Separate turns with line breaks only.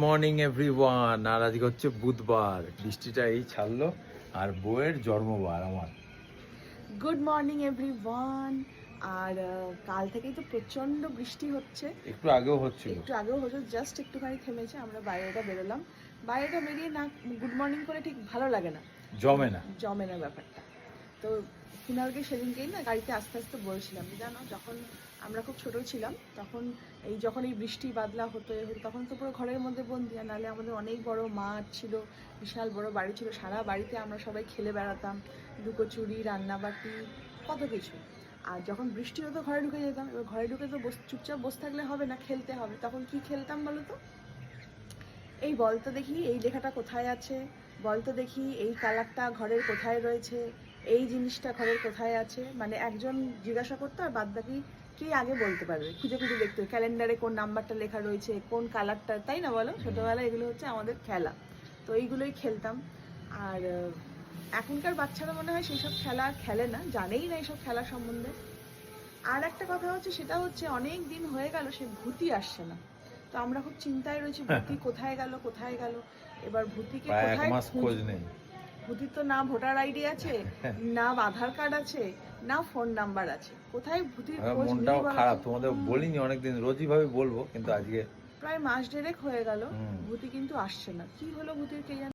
Morning everyone. আর আজকে হচ্ছে বুধবার, বৃষ্টিটা এই ছাড়লো আর বউয়ের জন্মবার আমার।
Good morning everyone. আর কাল থেকেই তো প্রচন্ড বৃষ্টি হচ্ছে।
একটু আগেও হচ্ছিল,
জাস্ট একটুখানি থেমেছে। আমরা বাইরেটা বেরোলাম, বাইরেটা বেরিয়ে না গুড মর্নিং করে ঠিক ভালো লাগে না, জমে না ব্যাপারটা। তো কুনালকে সেদিনকেই না গাড়িতে আস্তে আস্তে বলছিলাম যে জানো, যখন আমরা খুব ছোট ছিলাম তখন যখন এই বৃষ্টি বাদলা হতো তখন তো পুরো ঘরের মধ্যে বন্দি। আর নাহলে আমাদের অনেক বড় মাঠ ছিল, বিশাল বড় বাড়ি ছিল, সারা বাড়িতে আমরা সবাই খেলে বেড়াতাম, লুকোচুরি, রান্নাবাটি, কত কিছু। আর যখন বৃষ্টি হতো ঘরে ঢুকে যেতাম। এবার ঘরে ঢুকে তো চুপচাপ বসে থাকলে হবে না, খেলতে হবে। তখন কি খেলতাম বলো তো? এই বলতো দেখি এই লেখাটা কোথায় আছে, বলতো দেখি এই কালারটা ঘরের কোথায় রয়েছে, এই জিনিসটা ঘরের কোথায় আছে। মানে একজন জিজ্ঞাসা করতো আর বাদ বাকি কে আগে বলতে পারবে, খুঁজে খুঁজে দেখতে, ক্যালেন্ডারে কোন নাম্বারটা লেখা রয়েছে, কোন কালারটা, তাই না বলো? ছোটবেলায় এগুলো হচ্ছে আমাদের খেলা। তো এইগুলোই খেলতাম। আর এখনকার বাচ্চারা মনে হয় সেই সব খেলা আর খেলে না, জানেই না এইসব খেলা সম্বন্ধে। আর একটা কথা হচ্ছে, সেটা হচ্ছে অনেক দিন হয়ে গেল সে ভূতি আসছে না। তো আমরা খুব চিন্তায় রয়েছি, ভূতি কোথায় গেল কোথায় গেল। এবার ভূতিকে কোথায়
খোঁজ নেই।
ভূতির তো না ভোটার আইডি আছে, না আধার কার্ড আছে, না ফোন নাম্বার আছে। কোথায় ভূতির খোঁজ নেই?
মনটাও খারাপ, তোমাদের বলিনি অনেকদিন, রোজই ভাবে বলবো, কিন্তু আজকে
প্রায় মাস দেড়েক হয়ে গেল ভূতি কিন্তু আসছে না। কি হলো ভূতির কে জানে।